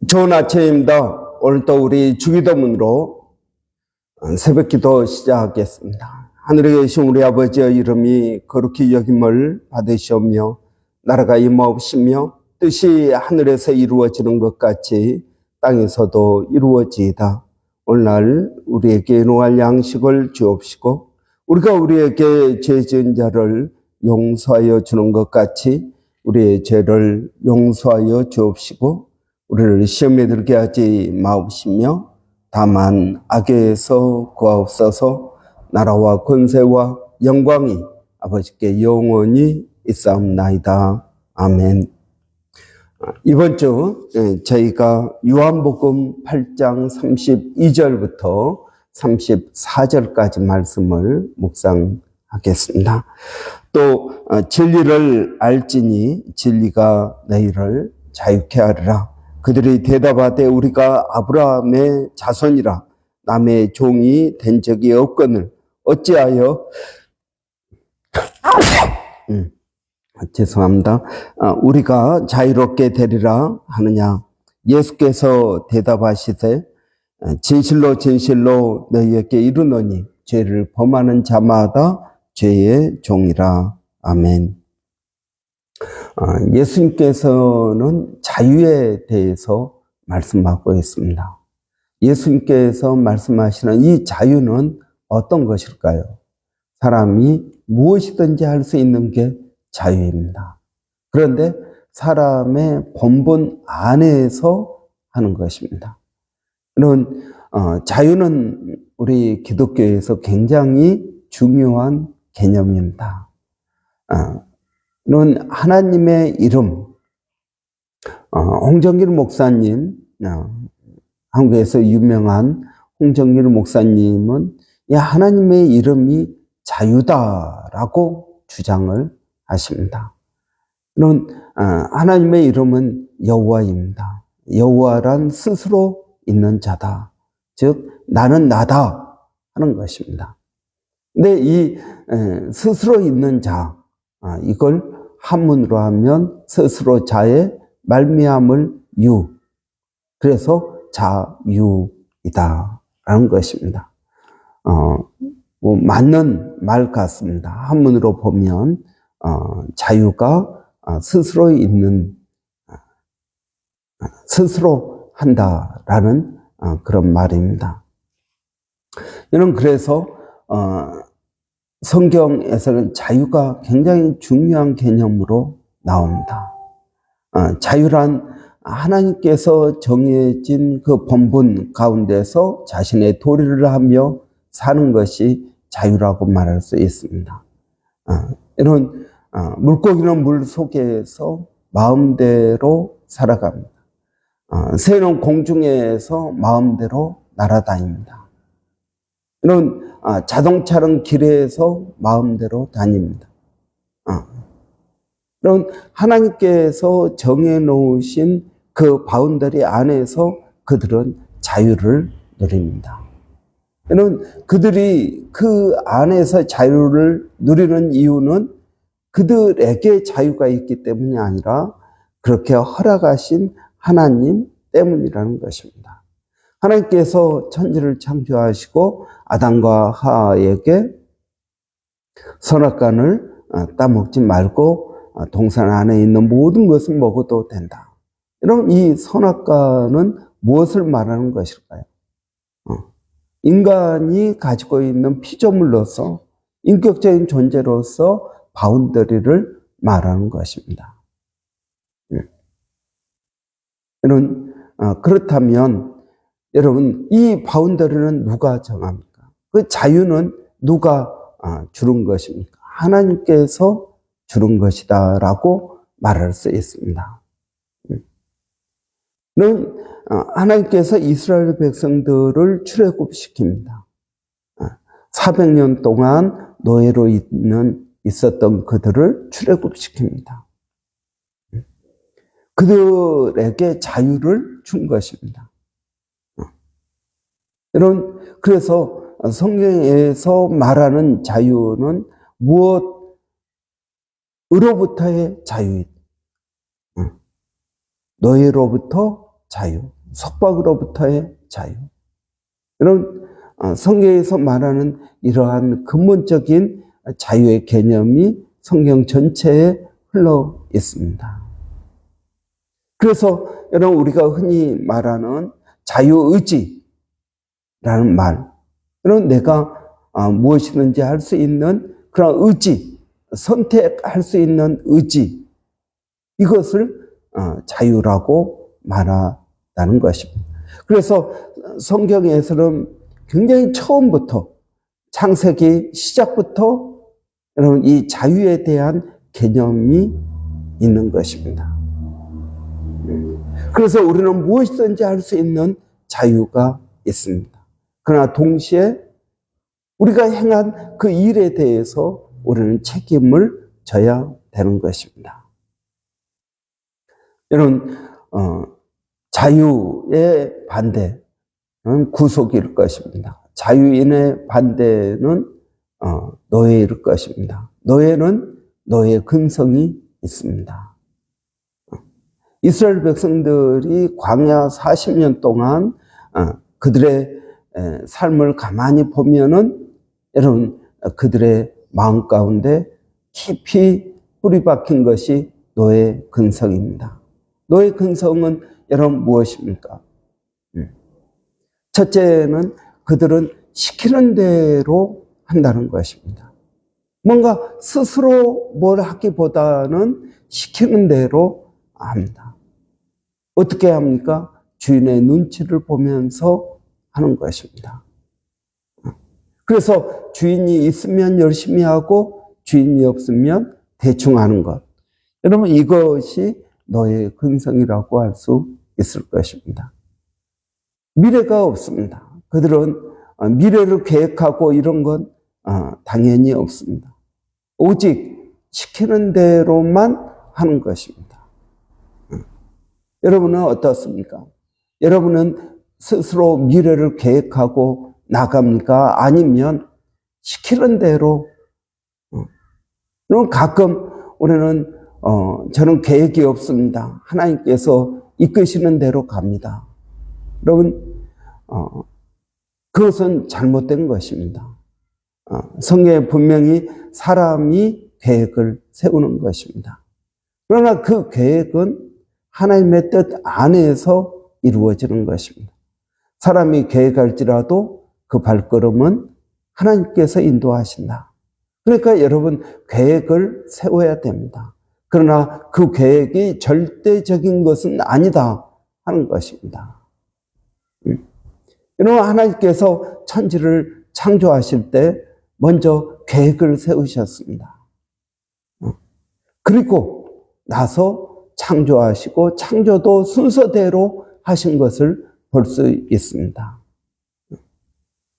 좋은 아침입니다. 오늘도 우리 주기도문으로 새벽 기도 시작하겠습니다. 하늘에 계신 우리 아버지의 이름이 거룩히 여김을 받으시오며 나라가 임하옵시며 뜻이 하늘에서 이루어지는 것 같이 땅에서도 이루어지이다. 오늘날 우리에게 일용할 양식을 주옵시고 우리가 우리에게 죄 지은 자를 용서하여 주는 것 같이 우리의 죄를 용서하여 주옵시고 우리를 시험에 들게 하지 마옵시며 다만 악에서 구하옵소서. 나라와 권세와 영광이 아버지께 영원히 있사옵나이다. 아멘. 이번 주 저희가 요한복음 8장 32절부터 34절까지 말씀을 묵상하겠습니다. 또 진리를 알지니 진리가 너희를 자유케 하리라. 그들이 대답하되 우리가 아브라함의 자손이라 남의 종이 된 적이 없거늘 어찌하여 죄송합니다. 우리가 자유롭게 되리라 하느냐. 예수께서 대답하시되 진실로 진실로 너희에게 이르노니 죄를 범하는 자마다 죄의 종이라. 아멘. 예수님께서는 자유에 대해서 말씀하고 있습니다. 예수님께서 말씀하시는 이 자유는 어떤 것일까요? 사람이 무엇이든지 할 수 있는 게 자유입니다. 그런데 사람의 본분 안에서 하는 것입니다. 이런 자유는 우리 기독교에서 굉장히 중요한 개념입니다. 는 하나님의 이름, 홍정길 목사님, 한국에서 유명한 홍정길 목사님은 하나님의 이름이 자유다라고 주장을 하십니다. 하나님의 이름은 여호와입니다. 여호와란 스스로 있는 자다. 즉 나는 나다 하는 것입니다. 근데 이 스스로 있는 자, 이걸 한문으로 하면 스스로 자의 말미암을 유, 그래서 자유이다 라는 것입니다. 맞는 말 같습니다. 한문으로 보면 자유가 스스로 있는, 스스로 한다라는 그런 말입니다. 이는 그래서 성경에서는 자유가 굉장히 중요한 개념으로 나옵니다. 자유란 하나님께서 정해진 그 본분 가운데서 자신의 도리를 하며 사는 것이 자유라고 말할 수 있습니다. 이런 물고기는 물 속에서 마음대로 살아갑니다. 새는 공중에서 마음대로 날아다닙니다. 이런 자동차는 길에서 마음대로 다닙니다. 그럼 하나님께서 정해놓으신 그 바운더리 안에서 그들은 자유를 누립니다. 그들이 그 안에서 자유를 누리는 이유는 그들에게 자유가 있기 때문이 아니라 그렇게 허락하신 하나님 때문이라는 것입니다. 하나님께서 천지를 창조하시고 아담과 하와에게 선악과를 따먹지 말고 동산 안에 있는 모든 것을 먹어도 된다. 이런 이 선악과는 무엇을 말하는 것일까요? 인간이 가지고 있는 피조물로서 인격적인 존재로서 바운더리를 말하는 것입니다. 그렇다면 여러분, 이 바운더리는 누가 정합니까? 그 자유는 누가 주는 것입니까? 하나님께서 주는 것이다라고 말할 수 있습니다. 하나님께서 이스라엘 백성들을 출애굽시킵니다. 400년 동안 노예로 있었던 그들을 출애굽시킵니다. 그들에게 자유를 준 것입니다. 그래서 성경에서 말하는 자유는 무엇으로부터의 자유? 노예로부터 자유. 속박으로부터의 자유. 이런 성경에서 말하는 이러한 근본적인 자유의 개념이 성경 전체에 흘러 있습니다. 그래서 여러분 우리가 흔히 말하는 자유의지라는 말, 여러분 내가 무엇이든지 할 수 있는 그런 의지, 선택할 수 있는 의지, 이것을 자유라고 말한다는 것입니다. 그래서 성경에서는 굉장히 처음부터 창세기 시작부터 여러분 이 자유에 대한 개념이 있는 것입니다. 그래서 우리는 무엇이든지 할 수 있는 자유가 있습니다. 그러나 동시에 우리가 행한 그 일에 대해서 우리는 책임을 져야 되는 것입니다. 여러분, 자유의 반대는 구속일 것입니다. 자유인의 반대는 노예일 것입니다. 노예는 노예 근성이 있습니다. 이스라엘 백성들이 광야 40년 동안 그들의 삶을 가만히 보면은 여러분 그들의 마음 가운데 깊이 뿌리 박힌 것이 노예 근성입니다. 노예 근성은 여러분 무엇입니까? 첫째는 그들은 시키는 대로 한다는 것입니다. 뭔가 스스로 뭘 하기보다는 시키는 대로 합니다. 어떻게 합니까? 주인의 눈치를 보면서 하는 것입니다. 그래서 주인이 있으면 열심히 하고 주인이 없으면 대충 하는 것. 여러분 이것이 너의 근성이라고 할 수 있을 것입니다. 미래가 없습니다. 그들은 미래를 계획하고 이런 건 당연히 없습니다. 오직 시키는 대로만 하는 것입니다. 여러분은 어떻습니까? 여러분은 스스로 미래를 계획하고 나갑니까? 아니면 시키는 대로? 그럼 가끔 우리는 저는 계획이 없습니다. 하나님께서 이끄시는 대로 갑니다. 여러분 그것은 잘못된 것입니다. 성경에 분명히 사람이 계획을 세우는 것입니다. 그러나 그 계획은 하나님의 뜻 안에서 이루어지는 것입니다. 사람이 계획할지라도 그 발걸음은 하나님께서 인도하신다. 그러니까 여러분 계획을 세워야 됩니다. 그러나 그 계획이 절대적인 것은 아니다 하는 것입니다. 여러분 하나님께서 천지를 창조하실 때 먼저 계획을 세우셨습니다. 그리고 나서 창조하시고 창조도 순서대로 하신 것을 볼 수 있습니다.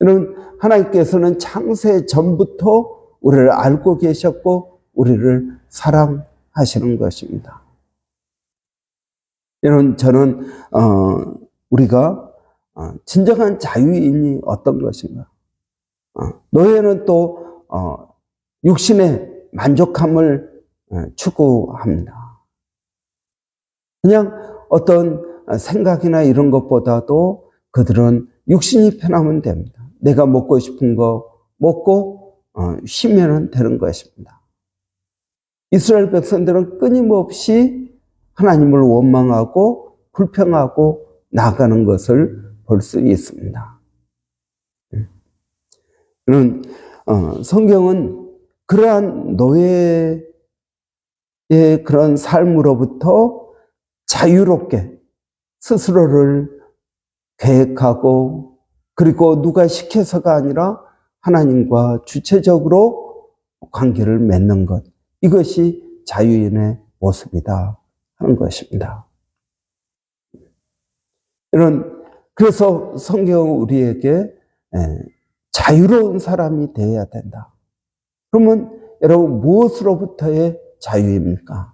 여러분 하나님께서는 창세 전부터 우리를 알고 계셨고 우리를 사랑하시는 것입니다. 여러분 저는 우리가 진정한 자유인이 어떤 것인가? 노예는 또 육신의 만족함을 추구합니다. 그냥 어떤 생각이나 이런 것보다도 그들은 육신이 편하면 됩니다. 내가 먹고 싶은 거 먹고 쉬면 되는 것입니다. 이스라엘 백성들은 끊임없이 하나님을 원망하고 불평하고 나가는 것을 볼 수 있습니다. 성경은 그러한 노예의 그런 삶으로부터 자유롭게 스스로를 계획하고 그리고 누가 시켜서가 아니라 하나님과 주체적으로 관계를 맺는 것, 이것이 자유인의 모습이다 하는 것입니다. 그래서 성경은 우리에게 자유로운 사람이 되어야 된다. 그러면 여러분 무엇으로부터의 자유입니까?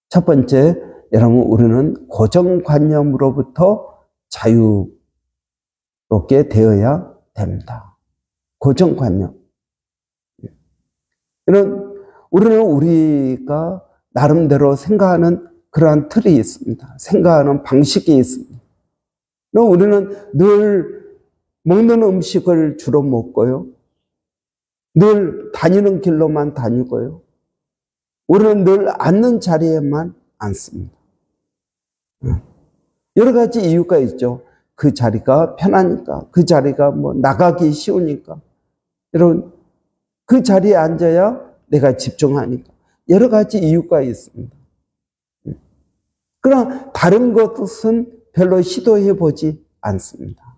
첫 번째, 여러분 우리는 고정관념으로부터 자유롭게 되어야 됩니다. 고정관념. 우리는 우리가 나름대로 생각하는 그러한 틀이 있습니다. 생각하는 방식이 있습니다. 우리는 늘 먹는 음식을 주로 먹고요. 늘 다니는 길로만 다니고요. 우리는 늘 앉는 자리에만 앉습니다. 여러 가지 이유가 있죠. 그 자리가 편하니까, 그 자리가 나가기 쉬우니까. 여러분, 그 자리에 앉아야 내가 집중하니까. 여러 가지 이유가 있습니다. 그러나 다른 것은 별로 시도해보지 않습니다.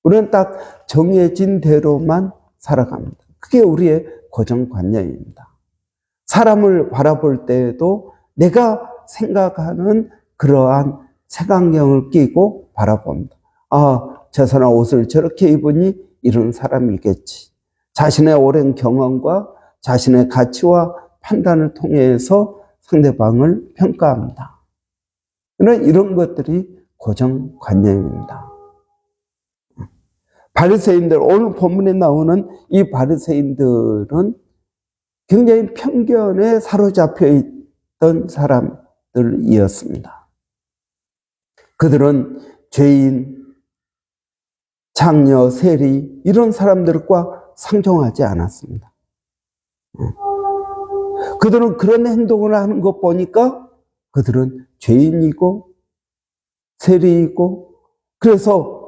우리는 딱 정해진 대로만 살아갑니다. 그게 우리의 고정관념입니다. 사람을 바라볼 때에도 내가 생각하는 그러한 색안경을 끼고 바라봅니다. 아, 저 사람 옷을 저렇게 입으니 이런 사람이겠지. 자신의 오랜 경험과 자신의 가치와 판단을 통해서 상대방을 평가합니다. 이런 것들이 고정관념입니다. 바리새인들, 오늘 본문에 나오는 이 바리새인들은 굉장히 편견에 사로잡혀 있던 사람들이었습니다. 그들은 죄인, 장녀, 세리 이런 사람들과 상종하지 않았습니다. 그들은 그런 행동을 하는 것 보니까 그들은 죄인이고 세리이고 그래서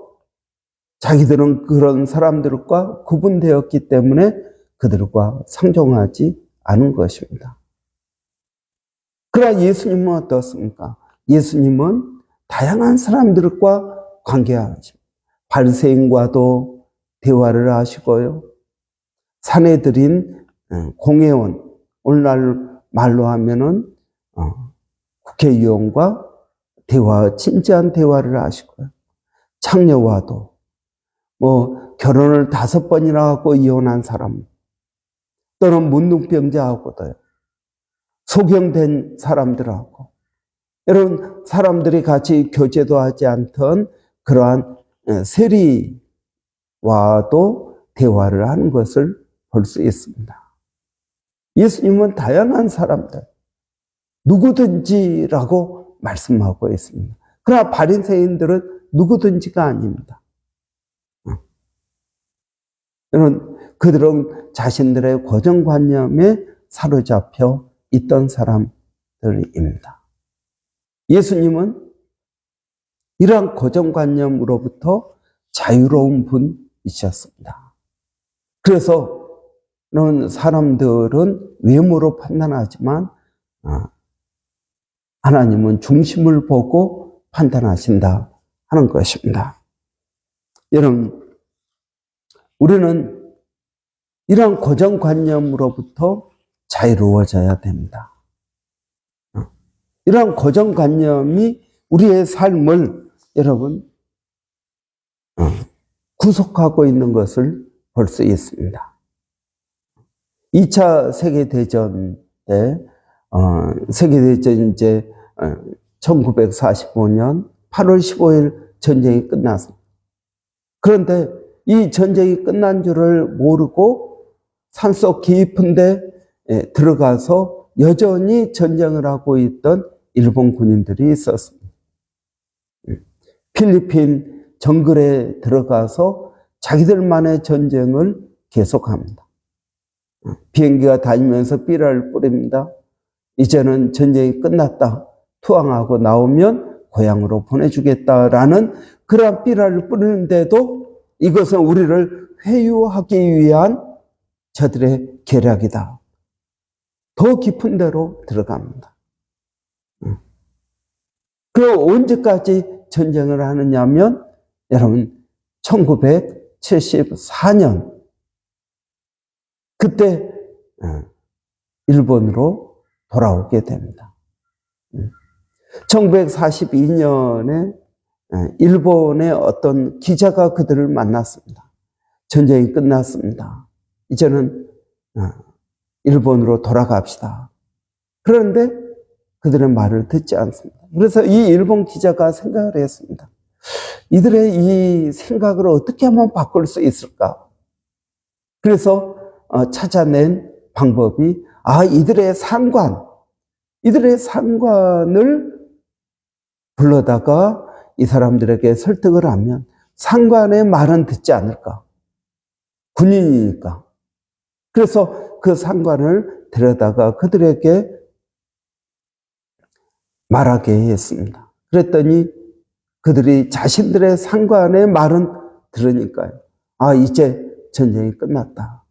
자기들은 그런 사람들과 구분되었기 때문에 그들과 상종하지 않은 것입니다. 그러나 예수님은 어떻습니까? 예수님은 다양한 사람들과 관계하십니다. 바리새인과도 대화를 하시고요. 사내들인 공회원, 오늘날 말로 하면은 국회의원과 진지한 대화를 하시고요. 창녀와도 결혼을 5번이나 하고 이혼한 사람 또는 문둥병자하고도요. 소경된 사람들하고 이런 사람들이 같이 교제도 하지 않던 그러한 세리와도 대화를 하는 것을 볼 수 있습니다. 예수님은 다양한 사람들, 누구든지라고 말씀하고 있습니다. 그러나 바리새인들은 누구든지가 아닙니다. 그들은 자신들의 고정관념에 사로잡혀 있던 사람들입니다. 예수님은 이러한 고정관념으로부터 자유로운 분이셨습니다. 그래서 사람들은 외모로 판단하지만 하나님은 중심을 보고 판단하신다 하는 것입니다. 여러분, 우리는 이러한 고정관념으로부터 자유로워져야 됩니다. 이러한 고정관념이 우리의 삶을 여러분 구속하고 있는 것을 볼 수 있습니다. 2차 세계대전 때 세계대전 이제 1945년 8월 15일 전쟁이 끝났습니다. 그런데 이 전쟁이 끝난 줄을 모르고 산속 깊은 데 들어가서 여전히 전쟁을 하고 있던 일본 군인들이 있었습니다. 필리핀 정글에 들어가서 자기들만의 전쟁을 계속합니다. 비행기가 다니면서 삐라를 뿌립니다. 이제는 전쟁이 끝났다. 투항하고 나오면 고향으로 보내주겠다라는 그러한 삐라를 뿌리는데도 이것은 우리를 회유하기 위한 저들의 계략이다. 더 깊은 데로 들어갑니다. 그리고 언제까지 전쟁을 하느냐면 여러분 1974년 그때 일본으로 돌아오게 됩니다. 1942년에 일본의 어떤 기자가 그들을 만났습니다. 전쟁이 끝났습니다. 이제는 일본으로 돌아갑시다. 그런데 그들의 말을 듣지 않습니다. 그래서 이 일본 기자가 생각을 했습니다. 이들의 이 생각을 어떻게 하면 바꿀 수 있을까? 그래서 찾아낸 방법이 이들의 상관을 불러다가 이 사람들에게 설득을 하면 상관의 말은 듣지 않을까? 군인이니까. 그래서 그 상관을 데려다가 그들에게 말하게 했습니다. 그랬더니 그들이 자신들의 상관의 말은 들으니까요. 아, 이제 전쟁이 끝났다.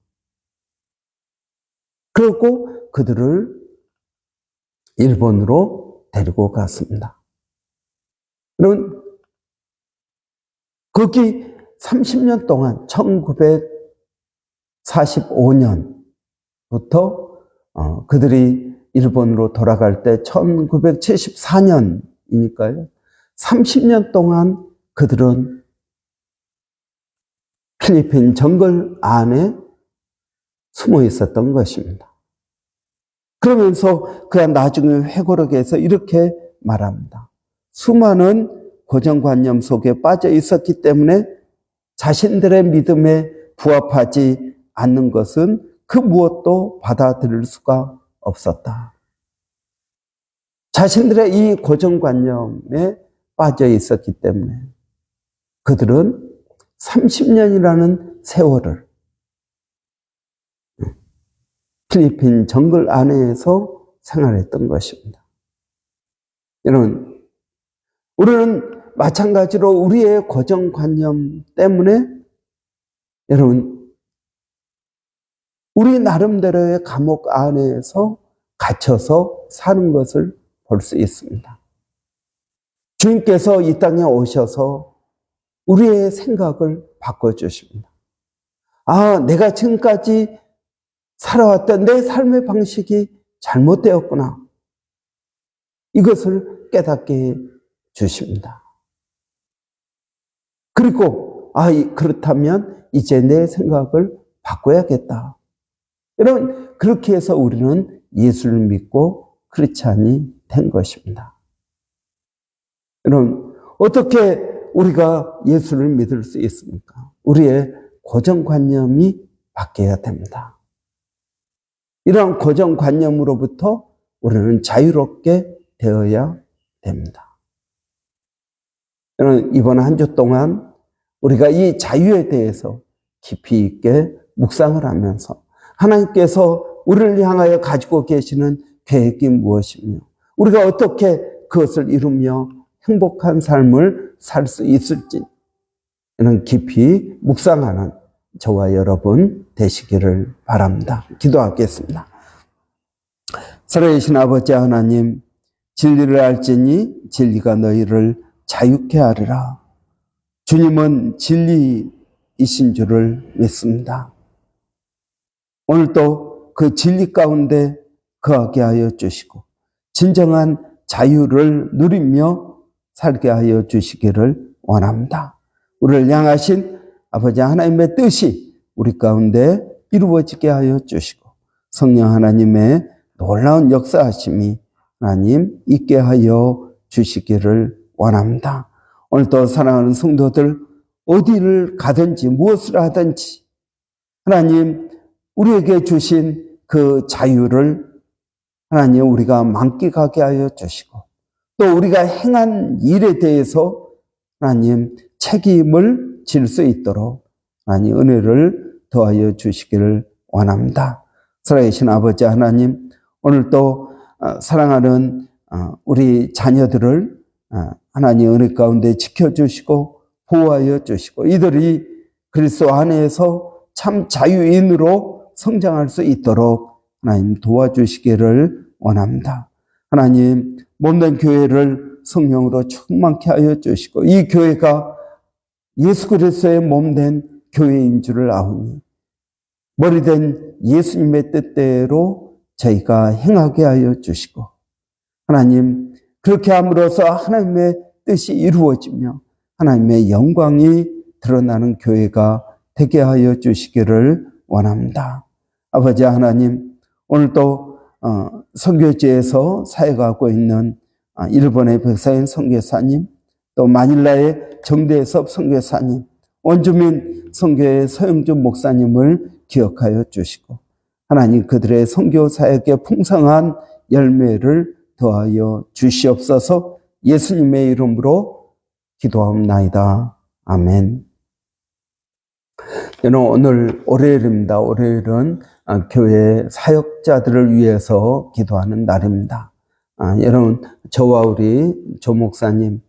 그리고 그들을 일본으로 데리고 갔습니다. 그럼 거기 30년 동안 1945년부터 그들이 일본으로 돌아갈 때 1974년이니까요. 30년 동안 그들은 필리핀 정글 안에 숨어 있었던 것입니다. 그러면서 그가 나중에 회고록에서 이렇게 말합니다. 수많은 고정관념 속에 빠져 있었기 때문에 자신들의 믿음에 부합하지 않는 것은 그 무엇도 받아들일 수가 없었다. 자신들의 이 고정관념에 빠져 있었기 때문에 그들은 30년이라는 세월을 필리핀 정글 안에서 생활했던 것입니다. 여러분, 우리는 마찬가지로 우리의 고정관념 때문에 여러분, 우리 나름대로의 감옥 안에서 갇혀서 사는 것을 볼 수 있습니다. 주님께서 이 땅에 오셔서 우리의 생각을 바꿔주십니다. 아, 내가 지금까지 살아왔던 내 삶의 방식이 잘못되었구나. 이것을 깨닫게 해 주십니다. 그리고 그렇다면 이제 내 생각을 바꿔야겠다. 여러분, 그렇게 해서 우리는 예수를 믿고 크리스찬이 된 것입니다. 여러분, 어떻게 우리가 예수를 믿을 수 있습니까? 우리의 고정관념이 바뀌어야 됩니다. 이러한 고정관념으로부터 우리는 자유롭게 되어야 됩니다. 여러분, 이번 한 주 동안 우리가 이 자유에 대해서 깊이 있게 묵상을 하면서 하나님께서 우리를 향하여 가지고 계시는 계획이 무엇이며 우리가 어떻게 그것을 이루며 행복한 삶을 살 수 있을지 이런 깊이 묵상하는 저와 여러분 되시기를 바랍니다. 기도하겠습니다. 살아계신 아버지 하나님, 진리를 알지니 진리가 너희를 자유케 하리라. 주님은 진리이신 줄을 믿습니다. 오늘도 그 진리 가운데 거하게 하여 주시고 진정한 자유를 누리며 살게 하여 주시기를 원합니다. 우리를 향하신 아버지 하나님의 뜻이 우리 가운데 이루어지게 하여 주시고 성령 하나님의 놀라운 역사하심이 하나님 있게 하여 주시기를 원합니다. 오늘도 사랑하는 성도들 어디를 가든지 무엇을 하든지 하나님 우리에게 주신 그 자유를 하나님 우리가 만끽하게 하여 주시고 또 우리가 행한 일에 대해서 하나님 책임을 질 수 있도록 하나님 은혜를 더하여 주시기를 원합니다. 살아계신 아버지 하나님, 오늘도 사랑하는 우리 자녀들을 하나님 은혜 가운데 지켜주시고 보호하여 주시고 이들이 그리스도 안에서 참 자유인으로 성장할 수 있도록 하나님 도와주시기를 원합니다. 하나님 몸된 교회를 성령으로 충만케 하여 주시고 이 교회가 예수 그리스도의 몸된 교회인 줄을 아오니 머리된 예수님의 뜻대로 저희가 행하게 하여 주시고 하나님 그렇게 함으로써 하나님의 뜻이 이루어지며 하나님의 영광이 드러나는 교회가 되게 하여 주시기를 원합니다. 아버지 하나님, 오늘도 선교지에서 사역하고 있는 일본의 백사인 선교사님, 또 마닐라의 정대섭 선교사님, 원주민 선교의 서영준 목사님을 기억하여 주시고 하나님 그들의 선교 사역의 풍성한 열매를 더하여 주시옵소서. 예수님의 이름으로 기도하옵나이다. 아멘. 여러분, 오늘 월요일입니다. 월요일은 교회 사역자들을 위해서 기도하는 날입니다. 여러분, 저와 우리 조 목사님,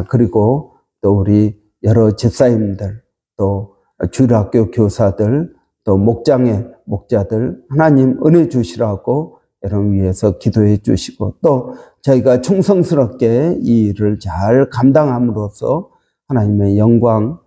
그리고 또 우리 여러 집사님들, 또 주일학교 교사들, 또 목자들, 하나님 은혜 주시라고 여러분 위해서 기도해 주시고, 또 저희가 충성스럽게 이 일을 잘 감당함으로써 하나님의 영광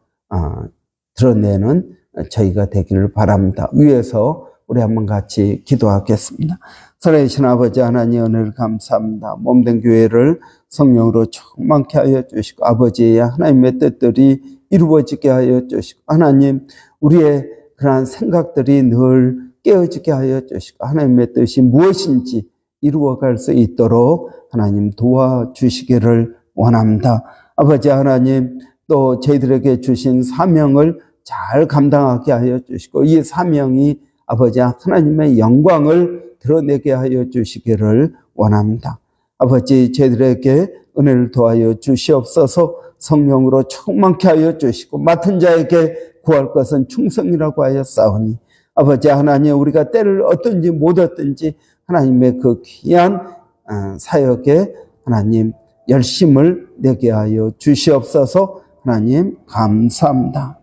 드러내는 저희가 되기를 바랍니다. 위에서 우리 한번 같이 기도하겠습니다. 살아계신 아버지 하나님 은혜를 감사합니다. 몸된 교회를 성령으로 충만케 하여 주시고, 아버지의 하나님의 뜻들이 이루어지게 하여 주시고, 하나님 우리의 그러한 생각들이 늘 깨어지게 하여 주시고, 하나님의 뜻이 무엇인지 이루어갈 수 있도록 하나님 도와주시기를 원합니다. 아버지 하나님, 또 저희들에게 주신 사명을 잘 감당하게 하여 주시고, 이 사명이 아버지 하나님의 영광을 드러내게 하여 주시기를 원합니다. 아버지, 저희들에게 은혜를 더하여 주시옵소서. 성령으로 충만케 하여 주시고, 맡은 자에게 구할 것은 충성이라고 하여 싸우니, 아버지 하나님, 우리가 때를 얻든지 못 얻든지 하나님의 그 귀한 사역에 하나님 열심을 내게 하여 주시옵소서. 하나님 감사합니다.